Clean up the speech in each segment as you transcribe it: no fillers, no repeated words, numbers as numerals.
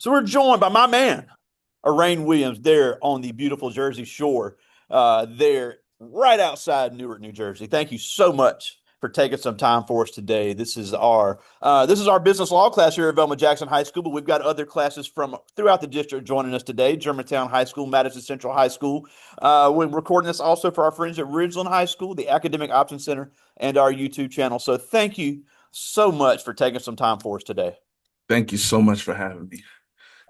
So we're joined by my man, Orane Williams, there on the beautiful Jersey Shore, there right outside Newark, New Jersey. Thank you so much for taking some time for us today. This is our business law class here at Velma Jackson High School, but we've got other classes from throughout the district joining us today. Germantown High School, Madison Central High School. We're recording this also for our friends at Ridgeland High School, the Academic Options Center, and our YouTube channel. So thank you so much for taking some time for us today. Thank you so much for having me.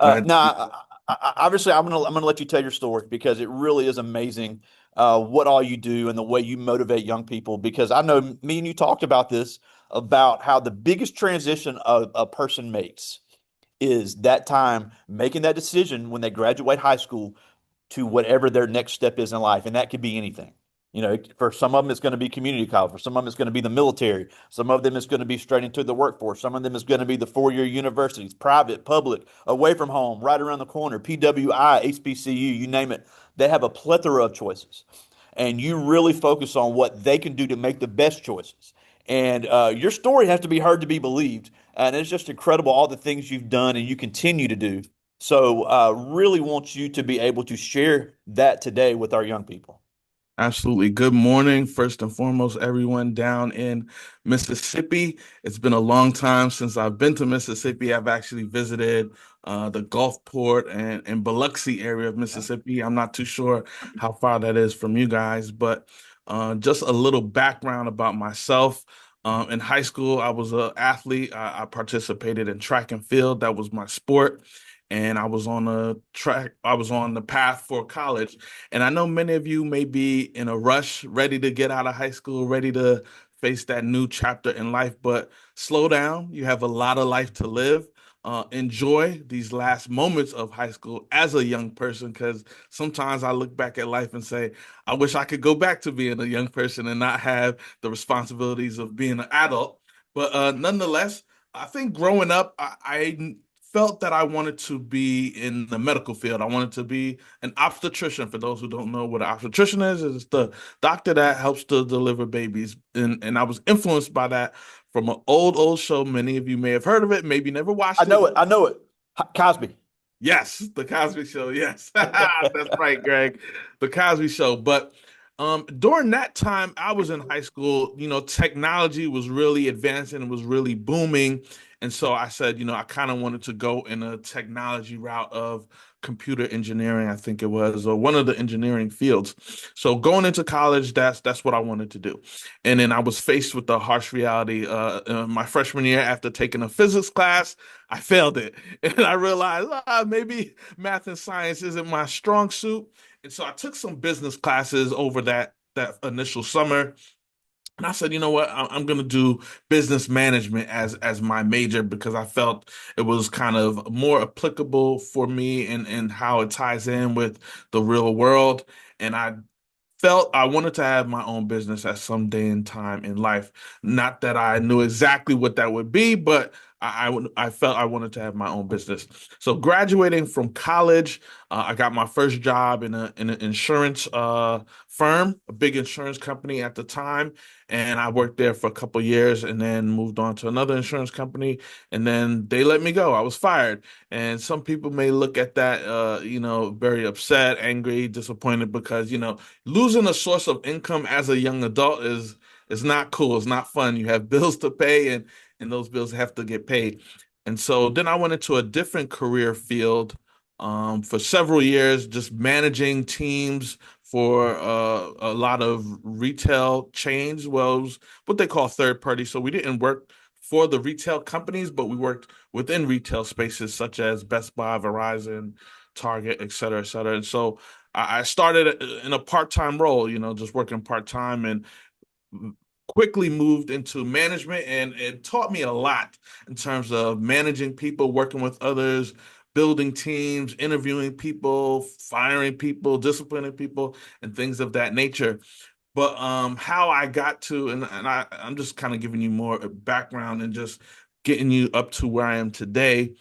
Glad to be Now, obviously, I'm gonna let you tell your story because it really is amazing what all you do and the way you motivate young people. Because I know me and you talked about this about how the biggest transition a person makes is that time making that decision when they graduate high school to whatever their next step is in life, and that could be anything. For some of them, it's going to be community college. For some of them, it's going to be the military. Some of them, it's going to be straight into the workforce. Some of them, is going to be the four-year universities, private, public, away from home, right around the corner, PWI, HBCU, you name it. They have a plethora of choices, and you really focus on what they can do to make the best choices. And your story has to be heard to be believed. And it's just incredible all the things you've done and you continue to do. So, really want you to be able to share that today with our young people. Absolutely. Good morning, first and foremost, everyone down in Mississippi. It's been a long time since I've been to Mississippi. I've actually visited the Gulfport and Biloxi area of Yeah. Mississippi. I'm not too sure how far that is from you guys, but just a little background about myself. In high school, I was an athlete. I participated in track and field. That was my sport. And I was on the path for college. And I know many of you may be in a rush, ready to get out of high school, ready to face that new chapter in life, but slow down. You have a lot of life to live. Enjoy these last moments of high school as a young person, because sometimes I look back at life and say, I wish I could go back to being a young person and not have the responsibilities of being an adult. But nonetheless, I think growing up, I felt that I wanted to be in the medical field. I wanted to be an obstetrician. For those who don't know what an obstetrician is, it's the doctor that helps to deliver babies. And I was influenced by that from an old show. Many of you may have heard of it, maybe never I watched it. know it. I know it. Cosby. Yes, the Cosby Show. Yes, that's right, Greg. The Cosby Show. But during that time, I was in high school. Technology was really advancing and was really booming, and so I said, I kind of wanted to go in a technology route of computer engineering, I think it was, or one of the engineering fields. So going into college, that's what I wanted to do. And then I was faced with the harsh reality. My freshman year, after taking a physics class, I failed it. And I realized maybe math and science isn't my strong suit. And so I took some business classes over that initial summer. And I said, you know what? I'm going to do business management as my major because I felt it was kind of more applicable for me and how it ties in with the real world. And I felt I wanted to have my own business at some day and time in life. Not that I knew exactly what that would be, but I felt I wanted to have my own business. So graduating from college, I got my first job in an insurance firm, a big insurance company at the time, and I worked there for a couple years, and then moved on to another insurance company, and then they let me go. I was fired, and some people may look at that, very upset, angry, disappointed because losing a source of income as a young adult is not cool. It's not fun. You have bills to pay and those bills have to get paid. And so then I went into a different career field for several years, just managing teams for a lot of retail chains. Well, it was what they call third party. So we didn't work for the retail companies, but we worked within retail spaces such as Best Buy, Verizon, Target, et cetera, et cetera. And so I started in a part-time role, just working part-time and quickly moved into management, and it taught me a lot in terms of managing people, working with others, building teams, interviewing people, firing people, disciplining people, and things of that nature. But how I got to, I'm just kind of giving you more background and just getting you up to where I am today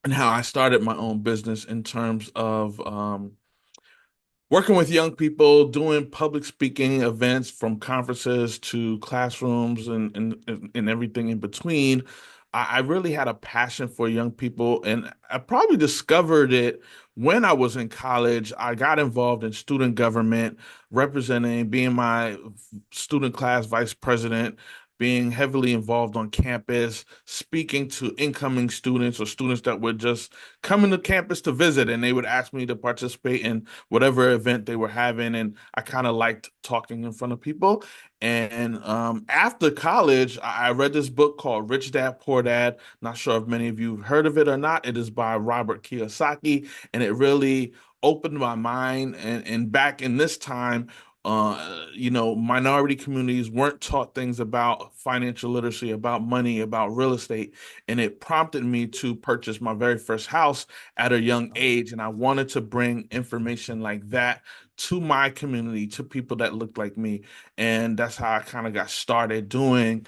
and how I started my own business in terms of working with young people, doing public speaking events from conferences to classrooms and everything in between. I really had a passion for young people, and I probably discovered it when I was in college. I got involved in student government, representing, being my student class vice president, being heavily involved on campus, speaking to incoming students or students that were just coming to campus to visit, and they would ask me to participate in whatever event they were having. And I kind of liked talking in front of people. And after college, I read this book called Rich Dad Poor Dad. Not sure if many of you have heard of it or not. It is by Robert Kiyosaki, and it really opened my mind. And back in this time, minority communities weren't taught things about financial literacy, about money, about real estate, and it prompted me to purchase my very first house at a young age. And I wanted to bring information like that to my community, to people that looked like me. And that's how I kind of got started doing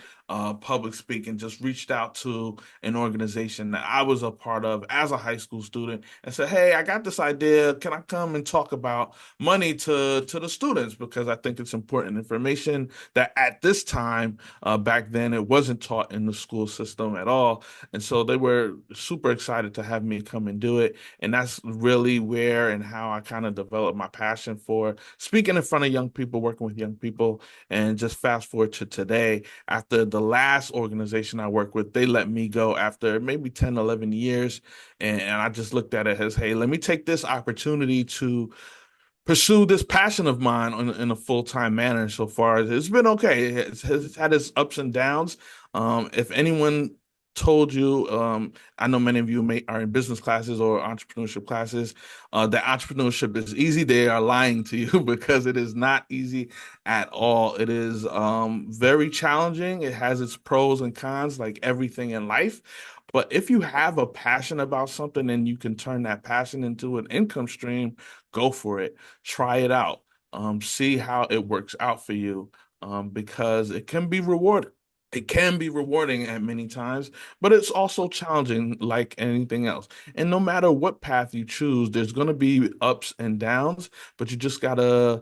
public speaking. Just reached out to an organization that I was a part of as a high school student and said, "Hey, I got this idea. Can I come and talk about money to the students? Because I think it's important information that at this time, back then, it wasn't taught in the school system at all." And so they were super excited to have me come and do it. And that's really where and how I kind of developed my passion for speaking in front of young people, working with young people. And just fast forward to today, after the last organization I worked with, they let me go after maybe 10, 11 years. And I just looked at it as, hey, let me take this opportunity to pursue this passion of mine in a full-time manner. So far, it's been okay. It's had its ups and downs. If anyone told you, I know many of you are in business classes or entrepreneurship classes, that entrepreneurship is easy, they are lying to you because it is not easy at all. It is very challenging. It has its pros and cons, like everything in life. But if you have a passion about something and you can turn that passion into an income stream, go for it. Try it out. See how it works out for you, because it can be rewarding. It can be rewarding at many times, but it's also challenging like anything else. And no matter what path you choose, there's going to be ups and downs, but you just gotta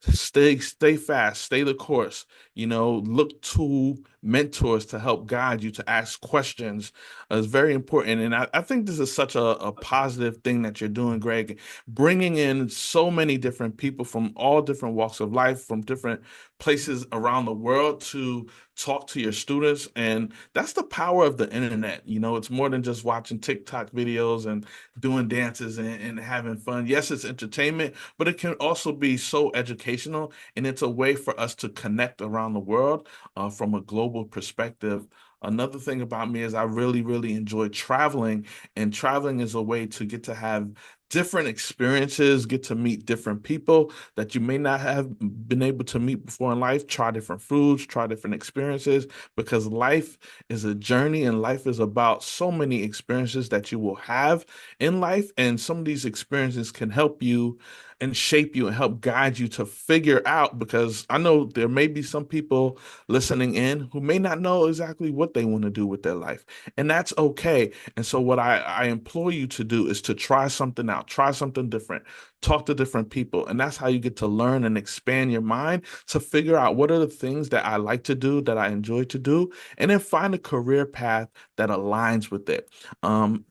stay fast, stay the course. Look to mentors to help guide you, to ask questions is very important. And I think this is such a positive thing that you're doing, Greg, bringing in so many different people from all different walks of life, from different places around the world to talk to your students. And that's the power of the internet. It's more than just watching TikTok videos and doing dances and having fun. Yes, it's entertainment, but it can also be so educational, and it's a way for us to connect around the world from a global perspective. Another thing about me is I really, really enjoy traveling, and traveling is a way to get to have different experiences, get to meet different people that you may not have been able to meet before in life, try different foods, try different experiences, because life is a journey and life is about so many experiences that you will have in life. And some of these experiences can help you and shape you and help guide you to figure out, because I know there may be some people listening in who may not know exactly what they want to do with their life. And that's okay. And so what I implore you to do is to try something out, try something different, talk to different people. And that's how you get to learn and expand your mind to figure out what are the things that I like to do, that I enjoy to do, and then find a career path that aligns with it.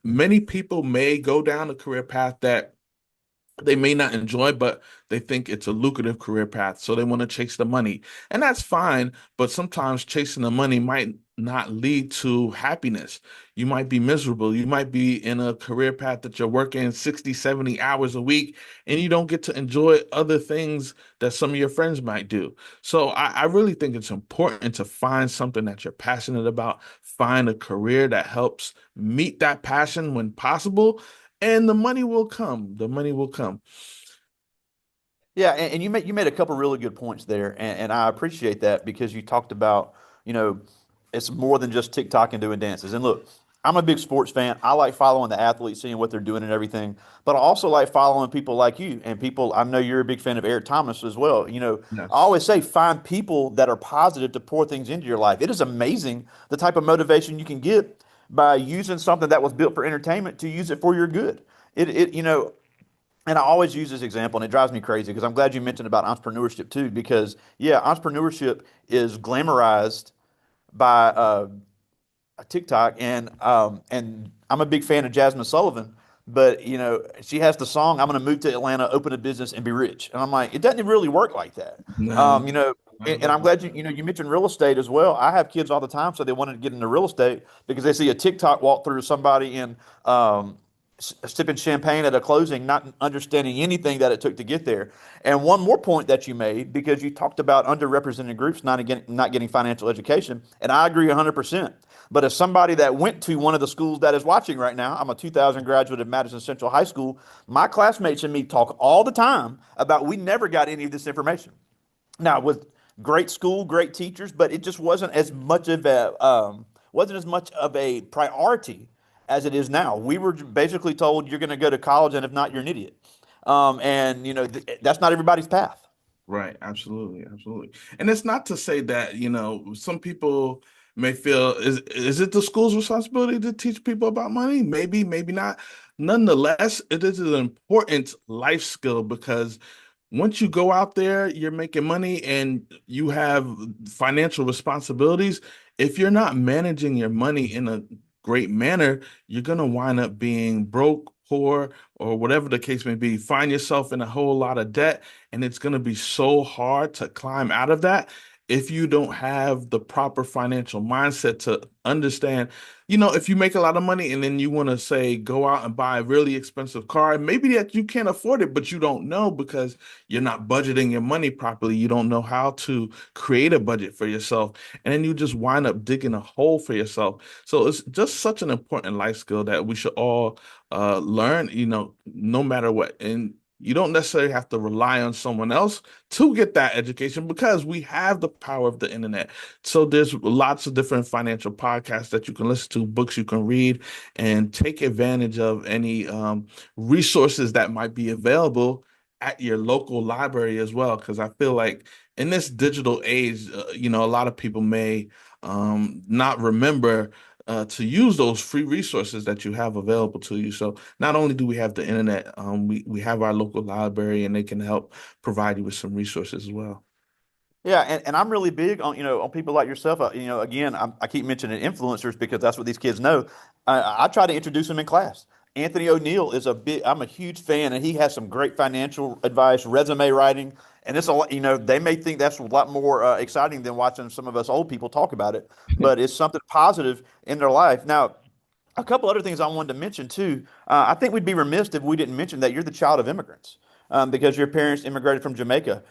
Many people may go down a career path that they may not enjoy, but they think it's a lucrative career path. So they want to chase the money. And that's fine. But sometimes chasing the money might not lead to happiness. You might be miserable. You might be in a career path that you're working 60, 70 hours a week, and you don't get to enjoy other things that some of your friends might do. So I really think it's important to find something that you're passionate about, find a career that helps meet that passion when possible, and the money will come. The money will come. Yeah, and you made a couple really good points there, and I appreciate that because you talked about, you know, it's more than just TikTok and doing dances. And look, I'm a big sports fan. I like following the athletes, seeing what they're doing and everything. But I also like following people like you and people. I know you're a big fan of Eric Thomas as well. I Yes. always say find people that are positive to pour things into your life. It is amazing the type of motivation you can get by using something that was built for entertainment to use it for your good. And I always use this example, and it drives me crazy because I'm glad you mentioned about entrepreneurship too. Because yeah, entrepreneurship is glamorized by a TikTok, and I'm a big fan of Jasmine Sullivan, but she has the song "I'm going to move to Atlanta, open a business, and be rich," and I'm like, it doesn't really work like that. No, Um, you know, not at and I'm all. glad you mentioned real estate as well. I have kids all the time, so they wanted to get into real estate because they see a TikTok walk through somebody in sipping champagne at a closing, not understanding anything that it took to get there. And one more point that you made, because you talked about underrepresented groups not getting financial education, and I agree 100%. But as somebody that went to one of the schools that is watching right now, I'm a 2000 graduate of Madison Central High School. My classmates and me talk all the time about we never got any of this information. Now, with great school, great teachers, but it just wasn't as much of a priority as it is now. We were basically told you're going to go to college, and if not, you're an idiot. And that's not everybody's path. Right, absolutely, absolutely. And it's not to say that, some people may feel is it the school's responsibility to teach people about money? Maybe, maybe not. Nonetheless, it is an important life skill because once you go out there, you're making money and you have financial responsibilities. If you're not managing your money in a great manner, you're going to wind up being broke, poor, or whatever the case may be. Find yourself in a whole lot of debt, and it's going to be so hard to climb out of that if you don't have the proper financial mindset to understand. If you make a lot of money and then you want to say go out and buy a really expensive car, maybe that you can't afford it, but you don't know because you're not budgeting your money properly. You don't know how to create a budget for yourself. And then you just wind up digging a hole for yourself. So it's just such an important life skill that we should all learn, no matter what. And you don't necessarily have to rely on someone else to get that education because we have the power of the internet. So there's lots of different financial podcasts that you can listen to, books you can read, and take advantage of any resources that might be available at your local library as well. Because I feel like in this digital age, a lot of people may not remember to use those free resources that you have available to you. So not only do we have the internet, we have our local library, and they can help provide you with some resources as well. Yeah, and I'm really big on on people like yourself. Again, I keep mentioning influencers because that's what these kids know. I try to introduce them in class. Anthony O'Neill is a big. I'm a huge fan, and he has some great financial advice, resume writing, and it's a lot. They may think that's a lot more exciting than watching some of us old people talk about it, but it's something positive in their life. Now, a couple other things I wanted to mention too. I think we'd be remiss if we didn't mention that you're the child of immigrants because your parents immigrated from Jamaica.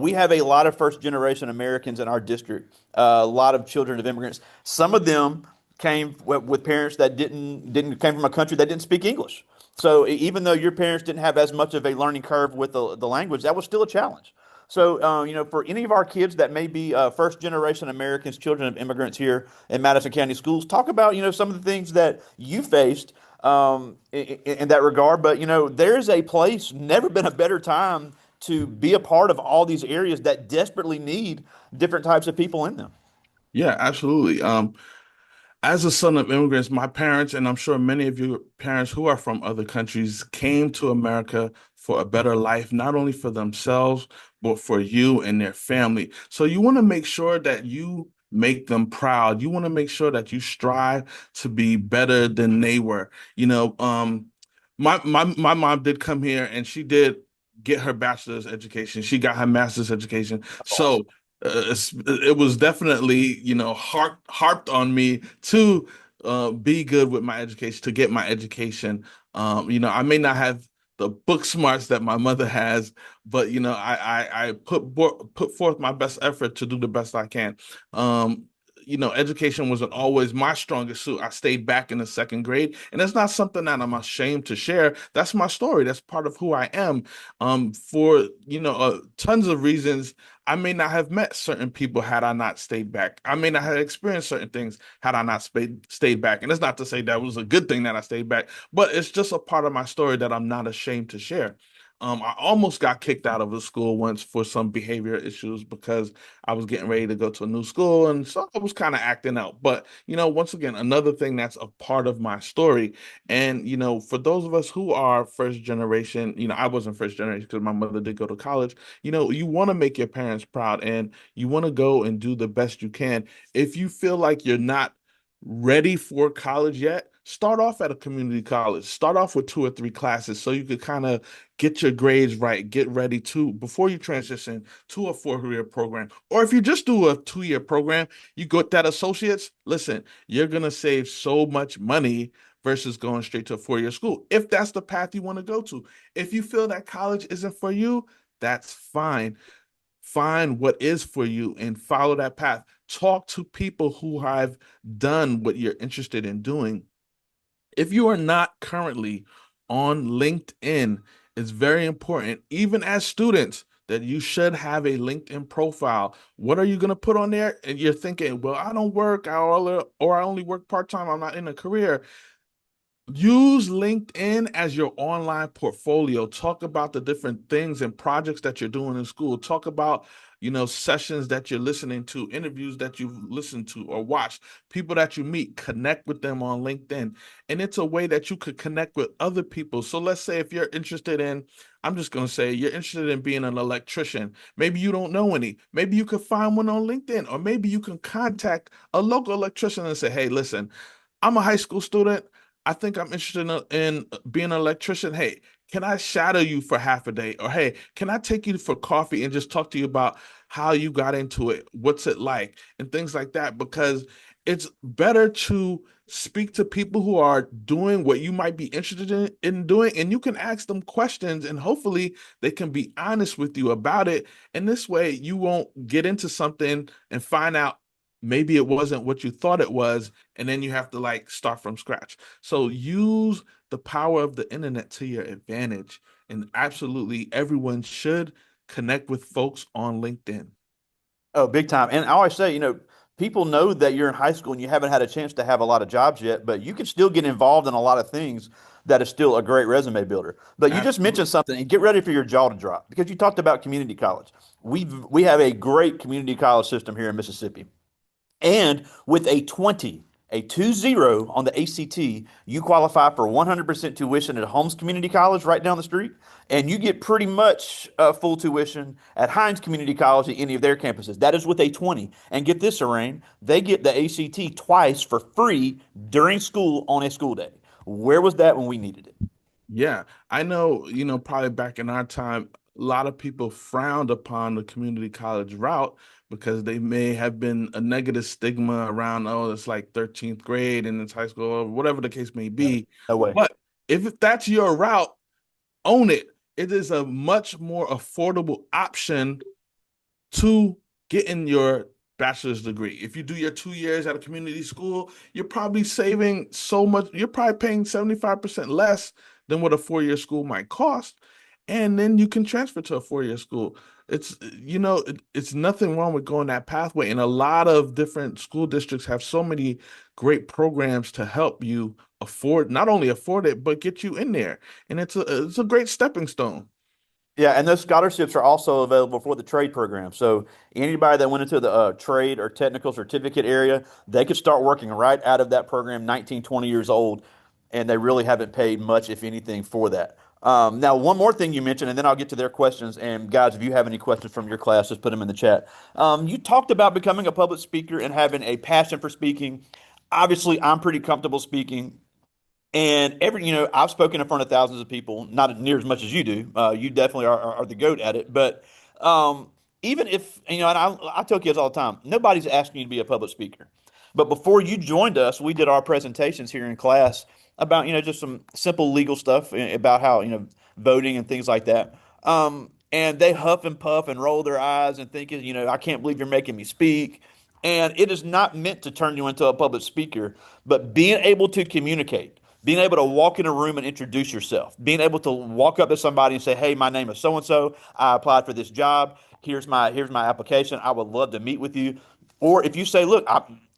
We have a lot of first generation Americans in our district, a lot of children of immigrants. Some of them came with parents that didn't came from a country that didn't speak English. So even though your parents didn't have as much of a learning curve with the language, that was still a challenge. So, for any of our kids that may be first generation Americans, children of immigrants here in Madison County schools, talk about, some of the things that you faced in that regard. But, there's a place, never been a better time to be a part of all these areas that desperately need different types of people in them. Yeah, absolutely. As a son of immigrants, my parents, and I'm sure many of your parents who are from other countries, came to America for a better life, not only for themselves, but for you and their family. So you want to make sure that you make them proud. You want to make sure that you strive to be better than they were. My mom did come here and she did get her bachelor's education. She got her master's education. That's So awesome. it was definitely, harped on me to be good with my education, to get my education. I may not have the book smarts that my mother has, but I put forth my best effort to do the best I can. Education wasn't always my strongest suit. I stayed back in the second grade, and it's not something that I'm ashamed to share. That's my story. That's part of who I am. For tons of reasons, I may not have met certain people had I not stayed back. I may not have experienced certain things had I not stayed back. And it's not to say that was a good thing that I stayed back, but it's just a part of my story that I'm not ashamed to share. I almost got kicked out of the school once for some behavior issues because I was getting ready to go to a new school, and so I was kind of acting out. But, once again, another thing that's a part of my story. And, for those of us who are first generation, I wasn't first generation because my mother did go to college. You want to make your parents proud and you want to go and do the best you can. If you feel like you're not ready for college yet, start off at a community college. Start off with 2 or 3 classes so you could kind of get your grades right, get ready to before you transition to a 4 year program. Or if you just do a 2 year program, you got that associates. Listen, you're gonna save so much money versus going straight to a 4 year school if that's the path you want to go to. If you feel that college isn't for you, that's fine. Find what is for you and follow that path. Talk to people who have done what you're interested in doing. If you are not currently on LinkedIn, it's very important, even as students, that you should have a LinkedIn profile. What are you going to put on there? And you're thinking, well, I don't work, or I only work part-time, I'm not in a career. Use LinkedIn as your online portfolio. Talk about the different things and projects that you're doing in school. Talk about, sessions that you're listening to, interviews that you've listened to or watched, people that you meet. Connect with them on LinkedIn. And it's a way that you could connect with other people. So let's say if you're interested in, I'm just going to say you're interested in being an electrician. Maybe you don't know any. Maybe you could find one on LinkedIn, or maybe you can contact a local electrician and say, hey, listen, I'm a high school student. I think I'm interested in being an electrician. Hey, can I shadow you for half a day? Or hey, can I take you for coffee and just talk to you about how you got into it? What's it like? And things like that. Because it's better to speak to people who are doing what you might be interested in doing. And you can ask them questions and hopefully they can be honest with you about it. And this way you won't get into something and find out maybe it wasn't what you thought it was, and then you have to like start from scratch. So use the power of the internet to your advantage. And absolutely everyone should connect with folks on LinkedIn. Oh, big time. And I always say, people know that you're in high school and you haven't had a chance to have a lot of jobs yet, but you can still get involved in a lot of things that is still a great resume builder. But you just mentioned Absolutely. something, and get ready for your jaw to drop because you talked about community college. We have a great community college system here in Mississippi. And with a 2-0 on the ACT, you qualify for 100% tuition at Holmes Community College right down the street. And you get pretty much full tuition at Hines Community College at any of their campuses. That is with a 20. And get this, Arain, they get the ACT twice for free during school on a school day. Where was that when we needed it? Yeah, I know, probably back in our time, a lot of people frowned upon the community college route because they may have been a negative stigma around, oh, it's like 13th grade and it's high school, or whatever the case may No, be. no way. But if that's your route, own it. It is a much more affordable option to getting your bachelor's degree. If you do your 2 years at a community school, you're probably saving so much. You're probably paying 75% less than what a 4 year school might cost. And then you can transfer to a 4 year school. It's nothing wrong with going that pathway. And a lot of different school districts have so many great programs to help you afford, not only afford it, but get you in there. And it's a great stepping stone. Yeah, and those scholarships are also available for the trade program. So anybody that went into the trade or technical certificate area, they could start working right out of that program, 19, 20 years old, and they really haven't paid much, if anything, for that. Now, one more thing you mentioned, and then I'll get to their questions. And guys, if you have any questions from your class, just put them in the chat. You talked about becoming a public speaker and having a passion for speaking. Obviously, I'm pretty comfortable speaking. And I've spoken in front of thousands of people, not near as much as you do. You definitely are the goat at it. But even if, and I tell kids all the time, nobody's asking you to be a public speaker. But before you joined us, we did our presentations here in class about, just some simple legal stuff about how, voting and things like that. And they huff and puff and roll their eyes and thinking, I can't believe you're making me speak. And it is not meant to turn you into a public speaker, but being able to communicate, being able to walk in a room and introduce yourself, being able to walk up to somebody and say, "Hey, my name is so and so. I applied for this job. Here's my application. I would love to meet with you." Or if you say, "Look,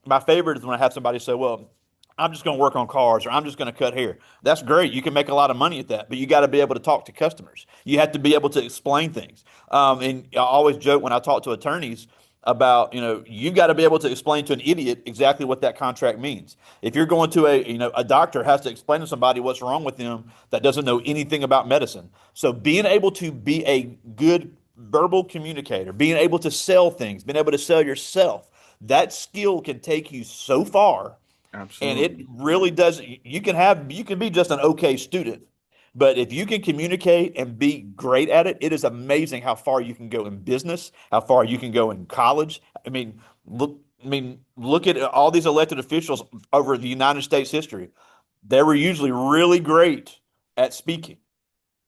my favorite is when I have somebody say, well, I'm just going to work on cars or I'm just going to cut hair." That's great. You can make a lot of money at that, but you got to be able to talk to customers. You have to be able to explain things. And I always joke when I talk to attorneys about, you've got to be able to explain to an idiot exactly what that contract means. If you're going to a doctor has to explain to somebody what's wrong with them that doesn't know anything about medicine. So being able to be a good verbal communicator, being able to sell things, being able to sell yourself, that skill can take you so far. And it Absolutely. really does. You can be just an okay student, but if you can communicate and be great at it, it is amazing how far you can go in business, how far you can go in college. Look at all these elected officials over the United States history. They were usually really great at speaking.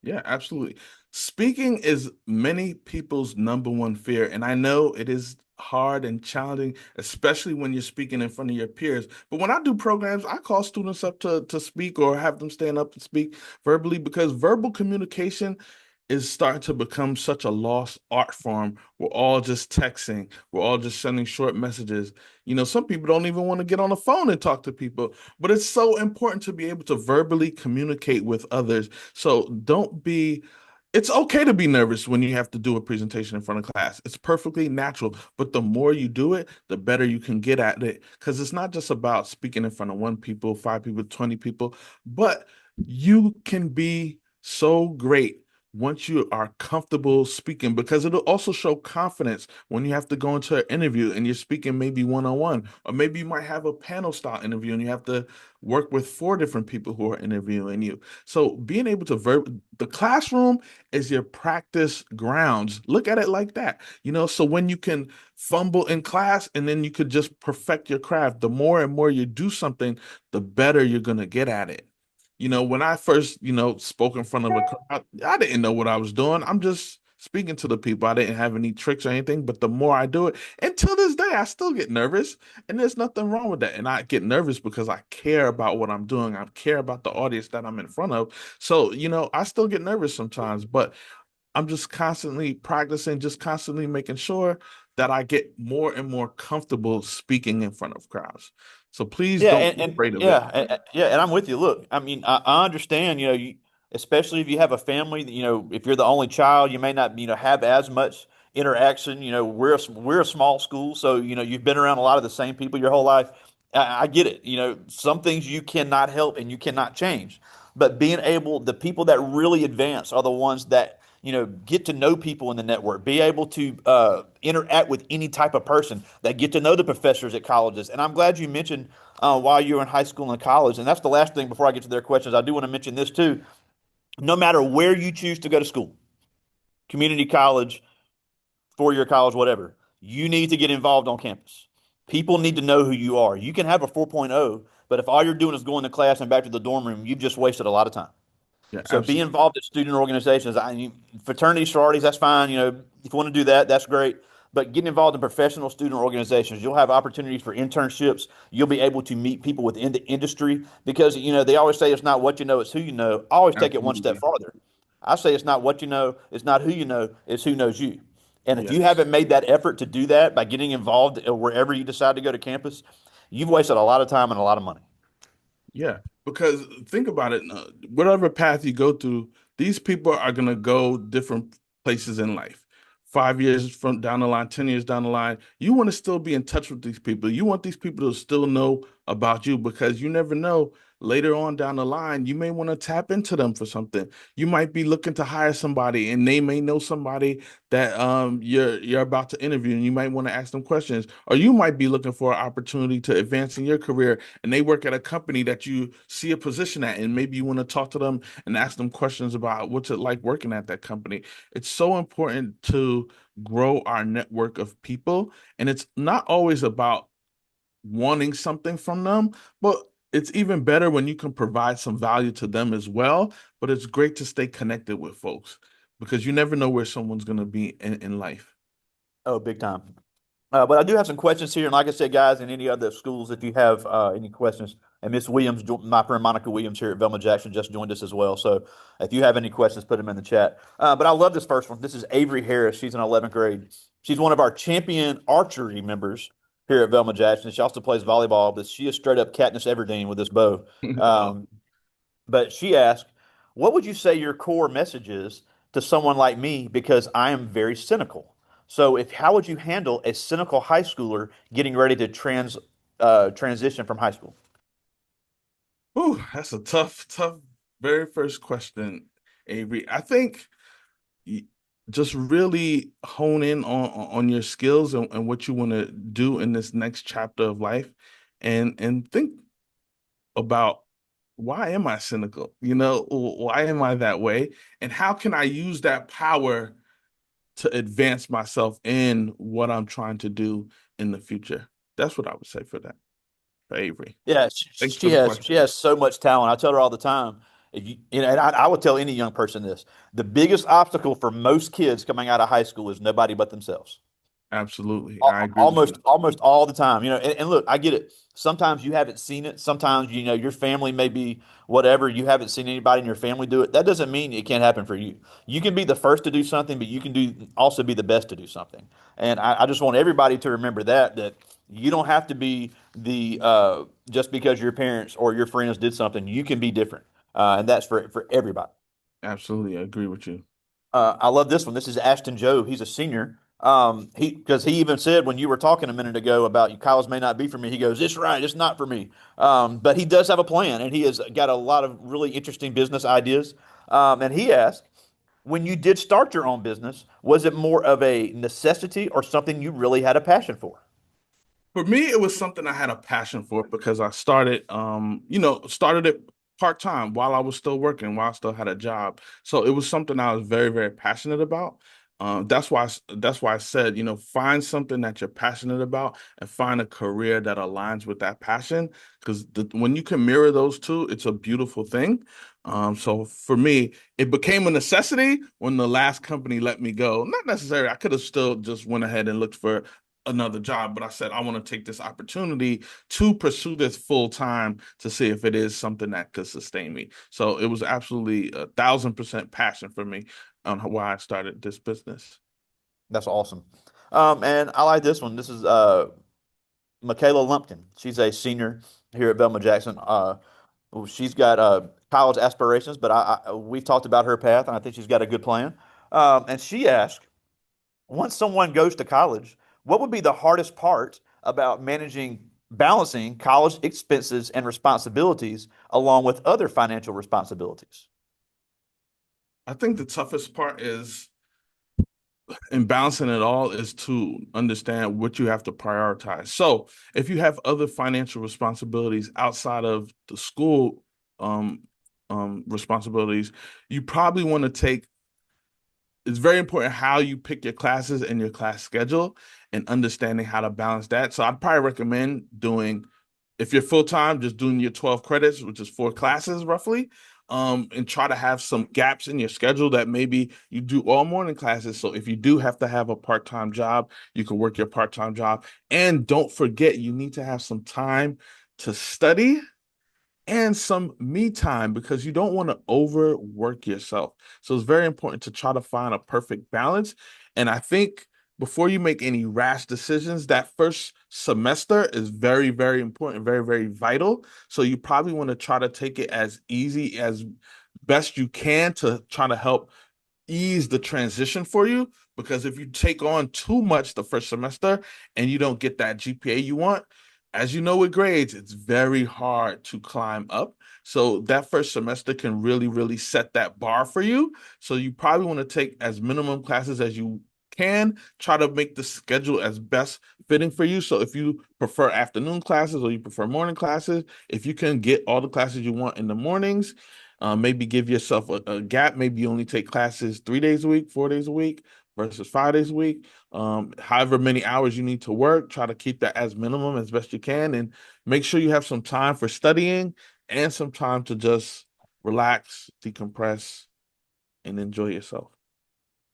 Yeah, absolutely. Speaking is many people's number one fear, and I know it is hard and challenging, especially when you're speaking in front of your peers. But when I do programs, I call students up to speak or have them stand up and speak verbally because verbal communication is starting to become such a lost art form. We're all just texting, we're all just sending short messages. Some people don't even want to get on the phone and talk to people, but it's so important to be able to verbally communicate with others. So it's okay to be nervous when you have to do a presentation in front of class. It's perfectly natural, but the more you do it, the better you can get at it. Because it's not just about speaking in front of one people, five people, 20 people, but you can be so great once you are comfortable speaking because it'll also show confidence when you have to go into an interview and you're speaking maybe one-on-one, or maybe you might have a panel style interview and you have to work with four different people who are interviewing you. So being able to the classroom is your practice grounds. Look at it like that. So when you can fumble in class and then you could just perfect your craft, the more and more you do something, the better you're going to get at it. When I first, spoke in front of a crowd, I didn't know what I was doing. I'm just speaking to the people. I didn't have any tricks or anything, but the more I do it, until this day, I still get nervous, and there's nothing wrong with that. And I get nervous because I care about what I'm doing. I care about the audience that I'm in front of. So, I still get nervous sometimes, but I'm just constantly practicing, just constantly making sure that I get more and more comfortable speaking in front of crowds. So please Yeah, don't and, be and afraid of it. yeah, and I'm with you. Look, I understand, especially if you have a family, if you're the only child, you may not, have as much interaction. We're a small school, so, you've been around a lot of the same people your whole life. I get it. Some things you cannot help and you cannot change. But the people that really advance are the ones that, get to know people in the network, be able to interact with any type of person, that get to know the professors at colleges. And I'm glad you mentioned while you were in high school and college. And that's the last thing before I get to their questions. I do want to mention this too. No matter where you choose to go to school, community college, 4-year college, whatever, you need to get involved on campus. People need to know who you are. You can have a 4.0, but if all you're doing is going to class and back to the dorm room, you've just wasted a lot of time. Yeah, So be absolutely. involved in student organizations. Fraternity sororities, that's fine. If you want to do that, that's great. But getting involved in professional student organizations, you'll have opportunities for internships. You'll be able to meet people within the industry because, they always say it's not what you know, it's who you know. I always take it one step Absolutely. farther. I say it's not what you know, it's not who you know, it's who knows you. And if you Yes. haven't made that effort to do that by getting involved wherever you decide to go to campus, you've wasted a lot of time and a lot of money. Yeah, because think about it, whatever path you go through, these people are going to go different places in life. 5 years from down the line, 10 years down the line, you want to still be in touch with these people. You want these people to still know about you because you never know later on down the line, you may want to tap into them for something. You might be looking to hire somebody and they may know somebody that you're about to interview and you might want to ask them questions. Or you might be looking for an opportunity to advance in your career and they work at a company that you see a position at, and maybe you want to talk to them and ask them questions about what's it like working at that company. It's so important to grow our network of people, and it's not always about wanting something from them, but it's even better when you can provide some value to them as well. But it's great to stay connected with folks because you never know where someone's going to be in life. Oh, big time. But I do have some questions here, and like I said, guys, in any other schools, if you have any questions, and Miss Williams, my friend Monica Williams here at Velma Jackson just joined us as well. So if you have any questions, put them in the chat. But I love this first one. This is Avery Harris. She's in 11th grade. She's one of our champion archery members here at Velma Jackson. She also plays volleyball, but she is straight up Katniss Everdeen with this bow. Oh, But she asked, what would you say your core message is to someone like me because I am very cynical? So if how would you handle a cynical high schooler getting ready to transition from high school? ooh, that's a tough very first question, Avery. I think y- just really hone in on your skills and what you want to do in this next chapter of life, and think. about why am I cynical? Why am I that way? And how can I use that power to advance myself in what I'm trying to do in the future? That's what I would say for that, for Avery. Yeah, Thanks for the she question. has so much talent. I tell her all the time. If and I would tell any young person this: the biggest obstacle for most kids coming out of high school is nobody but themselves. Absolutely. I agree with Almost you. almost all the time, and look, I get it. Sometimes you haven't seen it. Sometimes, your family may be whatever. You haven't seen anybody in your family do it. That doesn't mean it can't happen for you. You can be the first to do something, but you can also be the best to do something. And I just want everybody to remember that you don't have to be the just because your parents or your friends did something, you can be different. And that's for everybody. Absolutely. I agree with you. I love this one. This is Ashton Joe. He's a senior. Because he even said when you were talking a minute ago about college may not be for me, he goes, "It's right, it's not for me." But he does have a plan, and he has got a lot of really interesting business ideas. And he asked, when you did start your own business, was it more of a necessity or something you really had a passion for? For me, it was something I had a passion for because I started it part-time while I was still working, while I still had a job. So it was something I was very, very passionate about. That's why I said, find something that you're passionate about and find a career that aligns with that passion. Because when you can mirror those two, it's a beautiful thing. So for me, it became a necessity when the last company let me go. Not necessarily, I could have still just went ahead and looked for another job, but I said I want to take this opportunity to pursue this full time to see if it is something that could sustain me. So it was absolutely 1,000% passion for me on why I started this business. That's awesome. And I like this one. This is Michaela Lumpkin. She's a senior here at Belma Jackson. Well, she's got college aspirations, but we've talked about her path, and I think she's got a good plan. And she asked, once someone goes to college, what would be the hardest part about balancing college expenses and responsibilities along with other financial responsibilities? I think the toughest part is in balancing it all is to understand what you have to prioritize. So if you have other financial responsibilities outside of the school um, responsibilities, you probably want to take it's very important how you pick your classes and your class schedule and understanding how to balance that. So I'd probably recommend doing, if you're full time, just doing your 12 credits, which is 4 classes roughly, and try to have some gaps in your schedule that maybe you do all morning classes. So if you do have to have a part time job, you can work your part time job. And don't forget, you need to have some time to study and some me time because you don't want to overwork yourself. So it's very important to try to find a perfect balance. And I think before you make any rash decisions, that first semester is very, very important, very, very vital. So you probably want to try to take it as easy as best you can to try to help ease the transition for you because if you take on too much the first semester and you don't get that GPA you want, as you know with grades, it's very hard to climb up. So that first semester can really, really set that bar for you. So you probably want to take as minimum classes as you can, try to make the schedule as best fitting for you. So if you prefer afternoon classes or you prefer morning classes, if you can get all the classes you want in the mornings, maybe give yourself a gap. Maybe you only take classes 3 days a week, 4 days a week versus 5 days a week. However many hours you need to work, try to keep that as minimum as best you can, and make sure you have some time for studying and some time to just relax, decompress, and enjoy yourself.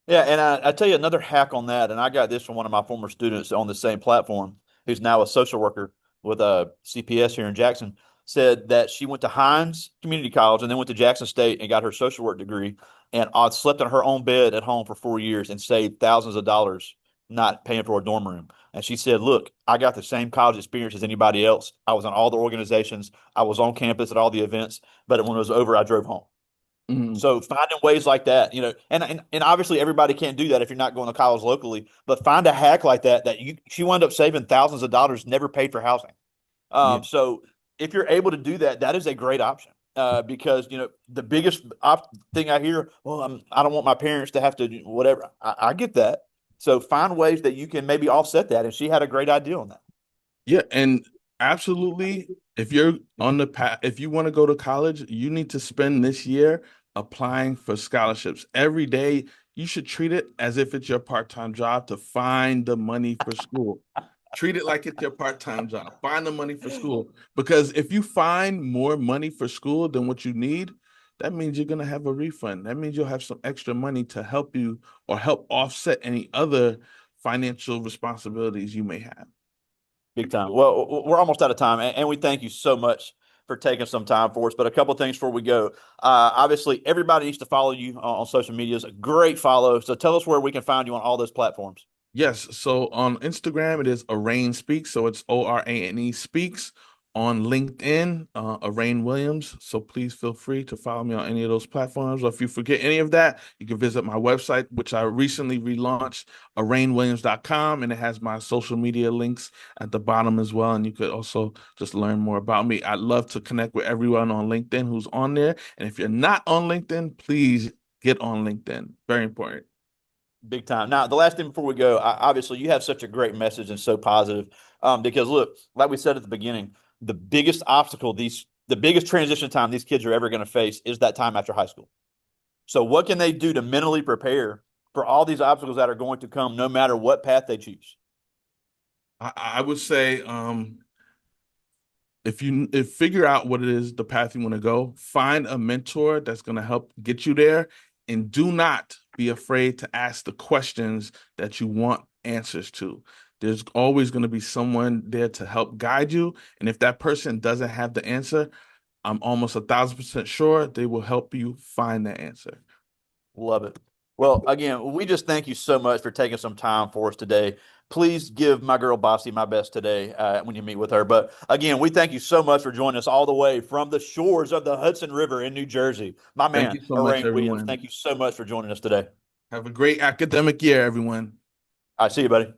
Yeah, and I tell you another hack on that, and I got this from one of my former students on the same platform, who's now a social worker with a CPS here in Jackson, said that she went to Hines Community College and then went to Jackson State and got her social work degree, and slept in her own bed at home for 4 years and saved thousands of dollars not paying for a dorm room. And she said, "Look, I got the same college experience as anybody else. I was in all the organizations, I was on campus at all the events, but when it was over, I drove home." Mhm. So finding ways like that, and obviously everybody can't do that if you're not going to college locally, but find a hack like that she wound up saving thousands of dollars, never paid for housing. Yeah, So if you're able to do that, that is a great option. Because the biggest thing I hear, well, I don't want my parents to have to do whatever. I get that. So find ways that you can maybe offset that, and she had a great idea on that. yeah, and Absolutely. If you're on the path, if you want to go to college, you need to spend this year applying for scholarships. Every day, you should treat it as if it's your part-time job to find the money for school. Treat it like it's your part-time job. Find the money for school. Because if you find more money for school than what you need, that means you're going to have a refund. That means you'll have some extra money to help you or help offset any other financial responsibilities you may have. Big time. Well, we're almost out of time, and we thank you so much for taking some time for us. But a couple of things before we go. Obviously, everybody needs to follow you on social medias. A great follow. So tell us where we can find you on all those platforms. Yes. So on Instagram, it is Orane Speaks. So it's Orane Speaks. On LinkedIn, Orane Williams. So please feel free to follow me on any of those platforms. Or if you forget any of that, you can visit my website, which I recently relaunched, OraneWilliams.com, and it has my social media links at the bottom as well. And you could also just learn more about me. I'd love to connect with everyone on LinkedIn who's on there. And if you're not on LinkedIn, please get on LinkedIn. Very important. Big time. Now, the last thing before we go, obviously, you have such a great message and so positive. Because look, like we said at the beginning, the biggest transition time these kids are ever going to face is that time after high school. So, what can they do to mentally prepare for all these obstacles that are going to come, no matter what path they choose? I would say if figure out what it is the path you want to go, find a mentor that's going to help get you there, and do not be afraid to ask the questions that you want answers to. There's always going to be someone there to help guide you, and if that person doesn't have the answer, I'm almost 1,000% sure they will help you find the answer. Love it. Well, again, we just thank you so much for taking some time for us today. Please give my girl Bossy my best today when you meet with her. But again, we thank you so much for joining us all the way from the shores of the Hudson River in New Jersey. My Thank man, you so much, Orane Williams, everyone. thank you so much for joining us today. Have a great academic year, everyone. I see you, buddy.